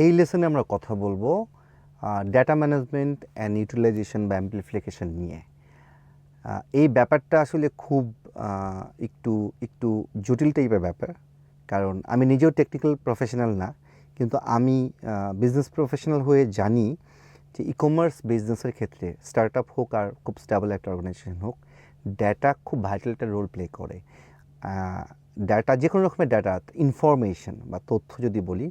এই লেসনে আমরা কথা বলবো ডেটা ম্যানেজমেন্ট অ্যান্ড ইউটিলাইজেশন বা অ্যাম্প্লিফিকেশন নিয়ে। এই ব্যাপারটা আসলে খুব একটু একটু জটিল টাইপের ব্যাপার, কারণ আমি নিজেও টেকনিক্যাল প্রফেশনাল না, কিন্তু আমি বিজনেস প্রফেশনাল হয়ে জানি যে ই কমার্স বিজনেসের ক্ষেত্রে স্টার্ট আপ হোক আর খুব স্টেবল একটা অর্গানাইজেশন হোক, ডেটা খুব ভাইটাল একটা রোল প্লে করে। ডেটা, যে কোনো রকমের ডেটা, ইনফরমেশন বা তথ্য যদি বলি,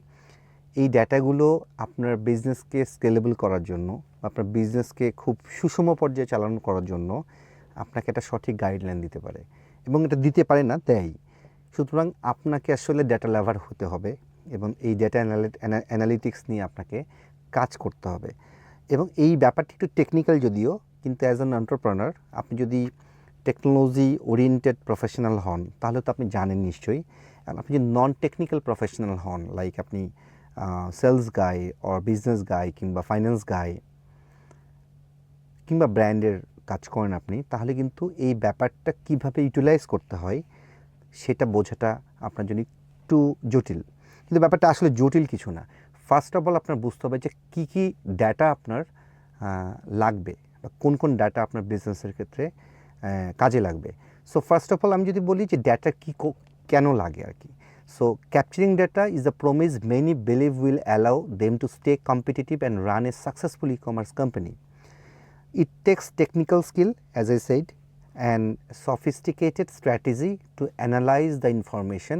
এই ডেটাগুলো আপনার বিজনেসকে স্কেলেবল করার জন্য, আপনার বিজনেসকে খুব সুষম পর্যায়ে চালনা করার জন্য আপনাকে একটা সঠিক গাইডলাইন দিতে পারে, এবং এটা দিতে পারে না, দেয়। সুতরাং আপনাকে আসলে ডেটা লাভার হতে হবে, এবং এই ডেটা অ্যানালিটিক্স নিয়ে আপনাকে কাজ করতে হবে। এবং এই ব্যাপারটি একটু টেকনিক্যাল যদিও, কিন্তু অ্যাজ অ্যান এন্টারপ্রেনার আপনি যদি টেকনোলজি ওরিয়েন্টেড প্রফেশনাল হন তাহলে তো আপনি জানেন নিশ্চয়ই। আর আপনি যদি নন টেকনিক্যাল প্রফেশনাল হন, লাইক আপনি সেলস গাই অর বিজনেস গাই কিংবা ফাইন্যান্স গাই কিংবা ব্র্যান্ডের কাজ করেন আপনি, তাহলে কিন্তু এই ব্যাপারটা কিভাবে ইউটিলাইজ করতে হয় সেটা বোঝাটা আপনার জন্য একটু জটিল। কিন্তু ব্যাপারটা আসলে জটিল কিছু না। ফার্স্ট অফ অল আপনার বুঝতে হবে যে কী কী ডাটা আপনার লাগবে, বা কোন কোন ডাটা আপনার বিজনেসের ক্ষেত্রে কাজে লাগবে। সো ফার্স্ট অফ অল আমি যদি বলি যে ডাটা কী কেন লাগে আর কি। So capturing data is the promise many believe will allow them to stay competitive and run a successful e commerce company. It takes technical skill, as I said, and sophisticated strategy to analyze the information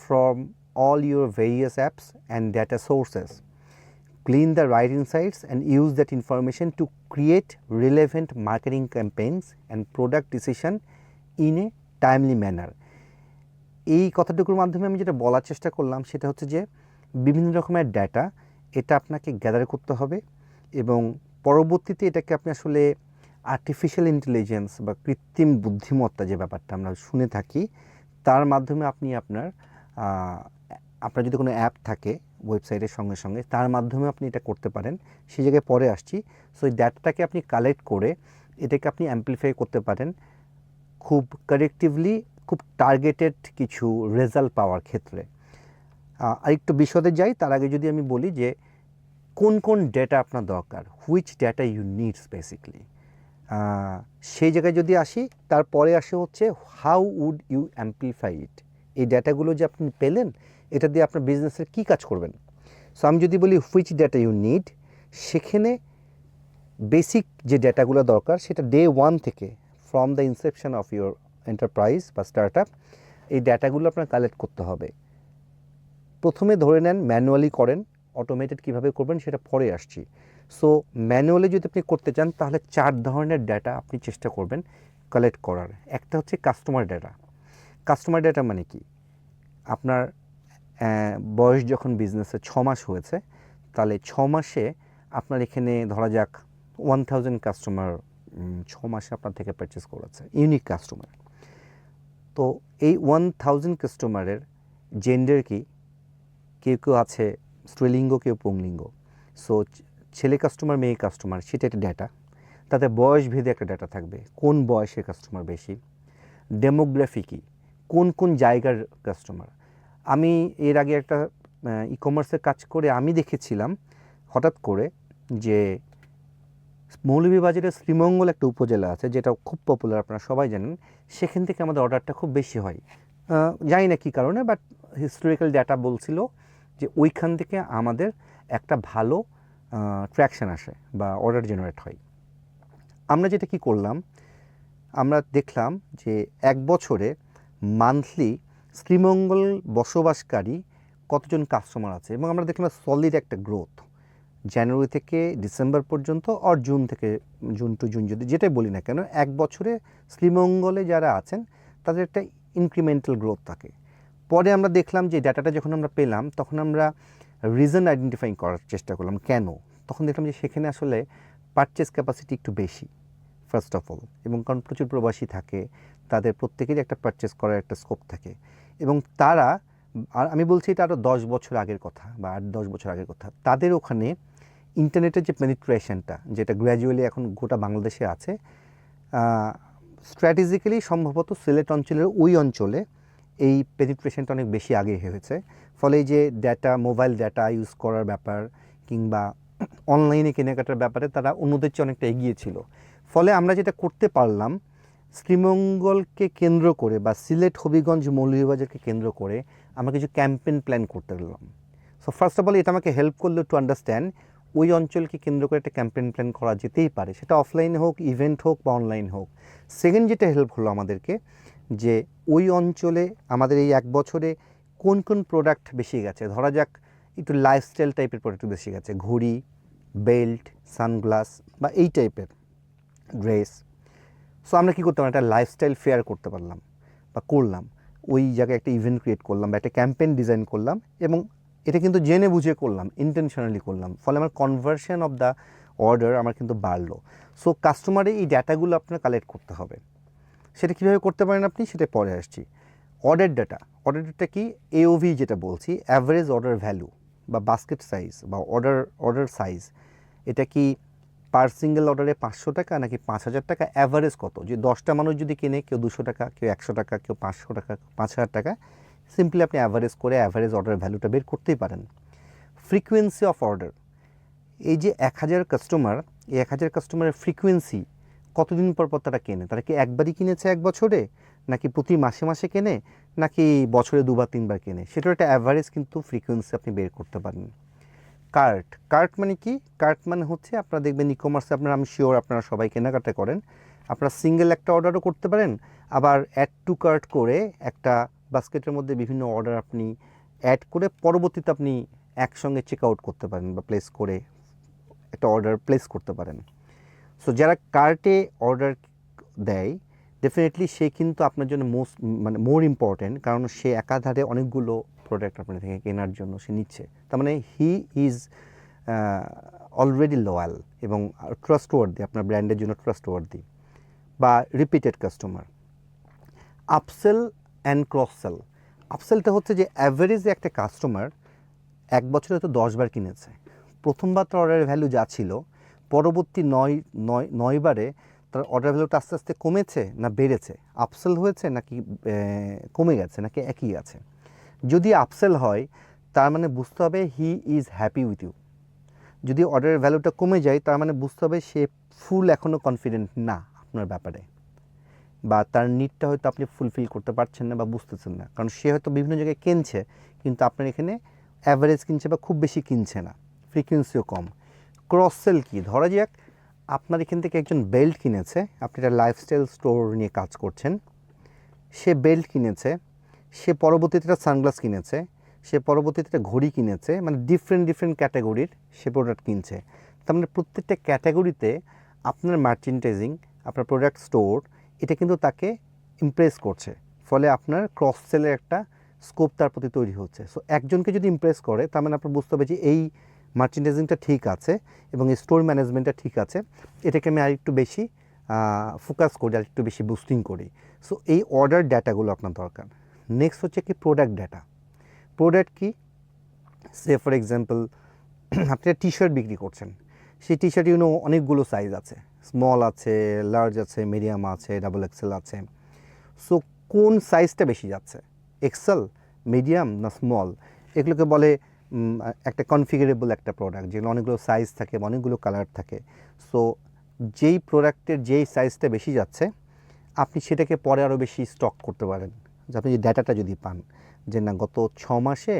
from all your various apps and data sources, glean the right insights, and use that information to create relevant marketing campaigns and product decision in a timely manner. এই কথাটুকুর মাধ্যমে আমি যেটা বলার চেষ্টা করলাম সেটা হচ্ছে যে বিভিন্ন রকমের ডেটা এটা আপনাকে গ্যাদার করতে হবে, এবং পরবর্তীতে এটাকে আপনি আসলে আর্টিফিশিয়াল ইন্টেলিজেন্স বা কৃত্রিম বুদ্ধিমত্তা যে ব্যাপারটা আমরা শুনে থাকি, তার মাধ্যমে আপনি আপনার যদি কোনো অ্যাপ থাকে ওয়েবসাইটের সঙ্গে সঙ্গে, তার মাধ্যমে আপনি এটা করতে পারেন। সেই জায়গায় পরে আসছি। সো এই ডেটাটাকে আপনি কালেক্ট করে এটাকে আপনি অ্যাম্প্লিফাই করতে পারেন খুব কারেক্টিভলি, খুব টার্গেটেড কিছু রেজাল্ট পাওয়ার ক্ষেত্রে। আরেকটু বিশদে যাই তার আগে যদি আমি বলি যে কোন কোন ডেটা আপনার দরকার, which data you needs basically, সেই জায়গায় যদি আসি, তারপরে আসে হচ্ছে how would you amplify it. এই ডেটাগুলো যে আপনি পেলেন, এটা দিয়ে আপনার বিজনেসের কী কাজ করবেন। সো আমি যদি বলি হুইচ ডেটা ইউ নিড, সেখানে বেসিক যে ডেটাগুলো দরকার সেটা ডে ওয়ান থেকে, from the Inception of your enterprise বা স্টার্ট আপ, এই ডেটাগুলো আপনার কালেক্ট করতে হবে। প্রথমে ধরে নেন ম্যানুয়ালি করেন, অটোমেটেড কীভাবে করবেন সেটা পরে আসছি। সো ম্যানুয়ালি যদি আপনি করতে চান তাহলে 4 ধরনের ডেটা আপনি চেষ্টা করবেন কালেক্ট করার। একটা হচ্ছে কাস্টমার ডেটা। কাস্টমার ডেটা মানে কি, আপনার বয়স যখন বিজনেসে 6 মাস হয়েছে, তাহলে 6 মাসে আপনার এখানে ধরা যাক 1000 কাস্টমার 6 মাসে আপনার থেকে পারচেস করেছে, ইউনিক কাস্টমার। তো এই 1000 কাস্টমারের জেন্ডার কি, কেউ কেউ আছে স্ত্রীলিঙ্গ, কেউ পুংলিঙ্গ। সো ছেলে কাস্টমার, মেয়ে কাস্টমার, সেটা একটা ডেটা। তাতে বয়স ভেদে একটা ডেটা থাকবে, কোন বয়সের কাস্টমার বেশি। ডেমোগ্রাফি কি, কোন কোন জায়গার কাস্টমার। আমি এর আগে একটা ই কমার্সের কাজ করে আমি দেখেছিলাম হঠাৎ করে যে মৌলভীবাজারের শ্রীমঙ্গল একটা উপজেলা আছে, যেটা খুব পপুলার, আপনারা সবাই জানেন। সেখান থেকে আমাদের অর্ডারটা খুব বেশি হয়, জানি না কী কারণে, বাট হিস্টোরিক্যাল ডেটা বলছিল যে ওইখান থেকে আমাদের একটা ভালো ট্র্যাকশন আসে বা অর্ডার জেনারেট হয়। আমরা যেটা কি করলাম, আমরা দেখলাম যে 1 বছরে মান্থলি শ্রীমঙ্গল বসবাসকারী কতজন কাস্টমার আছে, এবং আমরা দেখলাম সলিড একটা গ্রোথ জানুয়ারি থেকে ডিসেম্বর পর্যন্ত, আর জুন থেকে জুন টু জুন, যদি যেটাই বলি না কেন, 1 বছরে শ্রীমঙ্গলে যারা আছেন তাদের একটা ইনক্রিমেন্টাল গ্রোথ থাকে। পরে আমরা দেখলাম যে ডাটাটা যখন আমরা পেলাম, তখন আমরা রিজন আইডেন্টিফাই করার চেষ্টা করলাম কেন। তখন দেখলাম যে সেখানে আসলে পারচেস ক্যাপাসিটি একটু বেশি, ফার্স্ট অফ অল, এবং কারণ প্রচুর প্রবাসী থাকে, তাদের প্রত্যেকেরই একটা পারচেস করার একটা স্কোপ থাকে, এবং তারা, আর আমি বলছি এটা আরও 10 বছর আগের কথা বা 8-10 বছর আগের কথা, তাদের ওখানে ইন্টারনেটের যে পেনিট্রেশনটা, যেটা গ্র্যাজুয়ালি এখন গোটা বাংলাদেশে আছে, স্ট্র্যাটেজিক্যালি সম্ভবত সিলেট অঞ্চলের ওই অঞ্চলে এই পেনিট্রেশনটা অনেক বেশি আগে হয়েছে। ফলে এই যে ডাটা, মোবাইল ডাটা ইউজ করার ব্যাপার কিংবা অনলাইনে কেনাকাটার ব্যাপারে তারা অন্যদের চেয়ে অনেকটা এগিয়ে ছিল। ফলে আমরা যেটা করতে পারলাম, শ্রীমঙ্গলকে কেন্দ্র করে বা সিলেট, হবিগঞ্জ, মৌলভীবাজারকে কেন্দ্র করে আমরা কিছু ক্যাম্পেইন প্ল্যান করতে গেলাম। সো ফার্স্ট অফ অল এটা আমাকে হেল্প করলো টু আন্ডারস্ট্যান্ড ওই অঞ্চলকে কেন্দ্র করে একটা ক্যাম্পেইন প্ল্যান করা যেতেই পারে, সেটা অফলাইনে হোক, ইভেন্ট হোক বা অনলাইন হোক। সেকেন্ড যেটা হেল্প হলো আমাদেরকে, যে ওই অঞ্চলে আমাদের এই 1 বছরে কোন কোন প্রোডাক্ট বেশি গেছে। ধরা যাক একটু লাইফস্টাইল টাইপের প্রোডাক্ট বেশি গেছে, ঘড়ি, বেল্ট, সানগ্লাস বা এই টাইপের ড্রেস। সো আমরা কী করতে পারলাম, একটা লাইফস্টাইল ফেয়ার করতে পারলাম বা করলাম, ওই জায়গায় একটা ইভেন্ট ক্রিয়েট করলাম বা একটা ক্যাম্পেইন ডিজাইন করলাম, এবং এটা কিন্তু জেনে বুঝে করলাম, ইন্টেনশনালি করলাম। ফলে আমার কনভার্সন অফ দ্য অর্ডার আমার কিন্তু বাড়লো। সো কাস্টমারের এই ডাটাগুলো আপনার কালেক্ট করতে হবে। সেটা কীভাবে করতে পারেন আপনি, সেটা পরে আসছি। অর্ডার ডাটা, অর্ডার ডাটা কি, এওভি যেটা বলছি, অ্যাভারেজ অর্ডার ভ্যালু বা বাস্কেট সাইজ বা অর্ডার সাইজ, এটা কি পার সিঙ্গেল অর্ডারে 500 টাকা নাকি 5,000 টাকা, অ্যাভারেজ কত। যে 10টা মানুষ যদি কেনে, কেউ 200 টাকা, কেউ 100 টাকা, কেউ 500 টাকা, 5,000 টাকা, সিম্পলি আপনি অ্যাভারেজ করে অ্যাভারেজ অর্ডার ভ্যালুটা বের করতেই পারেন। ফ্রিকোয়েন্সি অফ অর্ডার, এই যে 1000 কাস্টমার, এই 1000 কাস্টমারের ফ্রিকোয়েন্সি, কতদিন পর পর তারা কেনে, তারা কি একবারই কিনেছে 1 বছরে, নাকি প্রতি মাসে মাসে কেনে, নাকি বছরে 2 বা 3 বার কেনে, সেটার একটা অ্যাভারেজ কিন্তু ফ্রিকোয়েন্সি আপনি বের করতে পারেন। কার্ট মানে কি, কার্ট মানে হচ্ছে আপনারা দেখবেন ই কমার্সে, আমি শিওর আপনারা সবাই কেনাকাটা করেন, আপনারা সিঙ্গেল একটা অর্ডারও করতে পারেন, আবার অ্যাড টু কার্ট করে একটা বাস্কেটের মধ্যে বিভিন্ন অর্ডার আপনি অ্যাড করে পরবর্তীতে আপনি একসঙ্গে চেক আউট করতে পারেন বা প্লেস করে একটা অর্ডার প্লেস করতে পারেন। সো যারা কার্টে অর্ডার দেয়, ডেফিনেটলি সে কিন্তু আপনার জন্য মোর ইম্পর্টেন্ট, কারণ সে একাধারে অনেকগুলো প্রোডাক্ট আপনার থেকে কেনার জন্য সে নিচ্ছে। তার মানে হি ইজ অলরেডি লয়াল এবং ট্রাস্টওয়ার্দি, আপনার ব্র্যান্ডের জন্য ট্রাস্টওয়ার্দি বা repeated customer. Upsell and cross sell, আপসেলটা হচ্ছে যে অ্যাভারেজে একটা কাস্টমার 1 বছরে হয়তো 10 বার কিনেছে, প্রথমবার তার অর্ডারের ভ্যালু যা ছিল, পরবর্তী 9 বারে তার অর্ডার ভ্যালুটা আস্তে আস্তে কমেছে না বেড়েছে, আপসেল হয়েছে নাকি কমে গেছে নাকি একই আছে। যদি আপসেল হয়, তার মানে বুঝতে হবে he is happy with you. যদি অর্ডারের ভ্যালুটা কমে যায়, তার মানে বুঝতে হবে সে ফুল এখনও কনফিডেন্ট না আপনার ব্যাপারে, বা তার নিডটা হয়তো আপনি ফুলফিল করতে পারছেন না বা বুঝতেছেন না, কারণ সে হয়তো বিভিন্ন জায়গায় কিনছে, কিন্তু আপনার এখানে অ্যাভারেজ কিনছে বা খুব বেশি কিনছে না, ফ্রিকোয়েন্সিও কম। ক্রস সেল কি, ধরা যাক আপনার এখান থেকে একজন বেল্ট কিনেছে, আপনি একটা লাইফস্টাইল স্টোর নিয়ে কাজ করছেন, সে বেল্ট কিনেছে, সে পরবর্তীতে একটা সানগ্লাস কিনেছে, সে পরবর্তীতে একটা ঘড়ি কিনেছে, মানে ডিফারেন্ট ক্যাটাগরির সে প্রোডাক্ট কিনছে। তার মানে প্রত্যেকটা ক্যাটাগরিতে আপনার মার্চেন্টাইজিং, আপনার প্রোডাক্ট স্টোর, এটা কিন্তু তাকে ইমপ্রেস করছে। ফলে আপনার ক্রস সেলের একটা স্কোপ তার প্রতি তৈরি হচ্ছে। সো একজনকে যদি ইমপ্রেস করে, তার মানে আপনার বুঝতে হবে যে এই মার্চেন্টাইজিংটা ঠিক আছে এবং এই স্টোর ম্যানেজমেন্টটা ঠিক আছে, এটাকে আমি আরেকটু বেশি ফোকাস করি, আরেকটু বেশি বুস্টিং করি। সো এই অর্ডার ডাটাগুলো আপনার দরকার। নেক্সট হচ্ছে কি, প্রোডাক্ট ডাটা। প্রোডাক্ট কি, সে ফর এক্সাম্পল আপনি একটা টি শার্ট বিক্রি করছেন, সেই টি শার্ট অনেকগুলো সাইজ আছে, স্মল আছে, লার্জ আছে, মিডিয়াম আছে, ডাবল এক্সেল আছে। সো কোন সাইজটা বেশি যাচ্ছে, এক্সেল, মিডিয়াম না স্মল, এগুলোকে বলে একটা কনফিগারেবল একটা প্রোডাক্ট, যেগুলো অনেকগুলো সাইজ থাকে, অনেকগুলো কালার থাকে। সো যেই প্রোডাক্টের যেই সাইজটা বেশি যাচ্ছে, আপনি সেটাকে পরে আরও বেশি স্টক করতে পারেন। যে আপনি যে ডাটাটা যদি পান যে না, গত 6 মাসে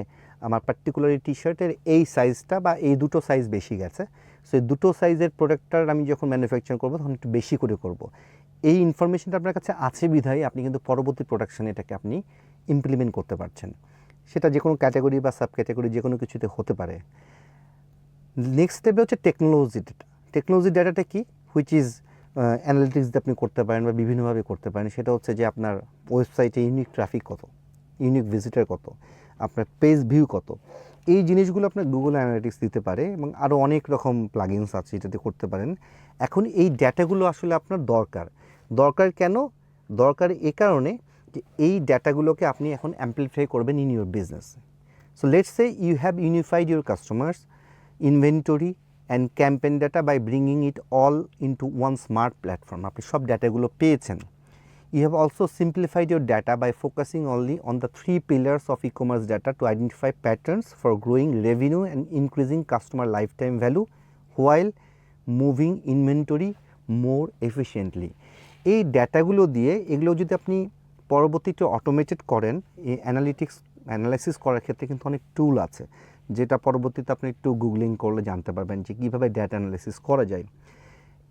আমার পার্টিকুলার টি শার্টের এই সাইজটা বা এই দুটো সাইজ বেশি গেছে, সো এই দুটো সাইজের প্রোডাক্টটার আমি যখন ম্যানুফ্যাকচার করবো তখন একটু বেশি করে করব। এই ইনফরমেশনটা আপনার কাছে আছে বিধায় আপনি কিন্তু পরবর্তী প্রোডাকশানে এটাকে আপনি ইমপ্লিমেন্ট করতে পারছেন। সেটা যে কোনো ক্যাটাগরি বা সাব ক্যাটাগরি যে কোনো কিছুতে হতে পারে। নেক্সট স্টেপে হচ্ছে টেকনোলজি ডাটা। টেকনোলজি ডাটাটা কি, হুইচ ইজ অ্যানালিটিক্স দিয়ে আপনি করতে পারেন বা বিভিন্নভাবে করতে পারেন। সেটা হচ্ছে যে আপনার ওয়েবসাইটে ইউনিক ট্রাফিক কত, ইউনিক ভিজিটার কত, আপনার পেজ ভিউ কত, এই জিনিসগুলো আপনার গুগল অ্যানালিটিক্স দিতে পারে এবং আরও অনেক রকম প্লাগইনস আছে এটাতে করতে পারেন। এখন এই ডেটাগুলো আসলে আপনার দরকার কেন? দরকার এ কারণে যে এই ডেটাগুলোকে আপনি এখন অ্যাম্পলিফাই করবেন in your business. So let's say you have unified your customers inventory and campaign data by bringing it all into one smart platform. আপনি সব ডাটাগুলো পেয়েছেন, You have also simplified your data by focusing only on the 3 pillars of e-commerce data to identify patterns for growing revenue and increasing customer lifetime value while moving inventory more efficiently. এই ডেটাগুলো দিয়ে এগুলো যদি আপনি পরবর্তীতে automated করেন, এই analysis করার ক্ষেত্রে কিন্তু অনেক টুল আছে, যেটা পরবর্তীতে আপনি একটু গুগলিং করলে জানতে পারবেন যে কীভাবে ডেটা অ্যানালাইসিস করা যায়।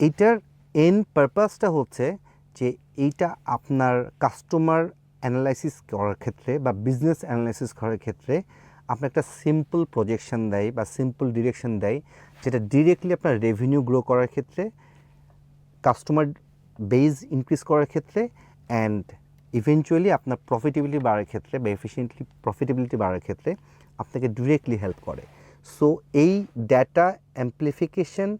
এইটার এন্ড পারপাসটা হচ্ছে যে এইটা আপনার কাস্টমার অ্যানালাইসিস করার ক্ষেত্রে বা বিজনেস অ্যানালাইসিস করার ক্ষেত্রে আপনার একটা সিম্পল প্রজেকশন দেয় বা সিম্পল ডিরেকশন দেয়, যেটা ডিরেক্টলি আপনার রেভিনিউ গ্রো করার ক্ষেত্রে, কাস্টমার বেজ ইনক্রিজ করার ক্ষেত্রে অ্যান্ড ইভেনচুয়ালি আপনার প্রফিটেবিলিটি বাড়ার ক্ষেত্রে বা প্রফিটেবিলিটি বাড়ার ক্ষেত্রে আপনাকে ডিরেক্টলি হেল্প করে। সো এই ডাটা অ্যাম্প্লিফিকেশন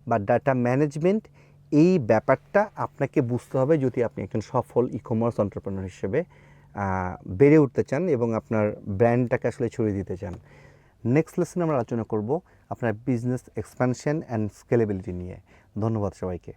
বা ডাটা ম্যানেজমেন্ট, এই ব্যাপারটা আপনাকে বুঝতে হবে যদি আপনি একজন সফল ই-কমার্স এন্টারপ্রেনার হিসেবে বেড়ে উঠতে চান এবং আপনার ব্র্যান্ডটাকে আসলে ছড়িয়ে দিতে চান। নেক্সট লেসনে আমরা আলোচনা করব আপনার বিজনেস এক্সপ্যানশন অ্যান্ড স্কেলেবিলিটি নিয়ে। ধন্যবাদ সবাইকে।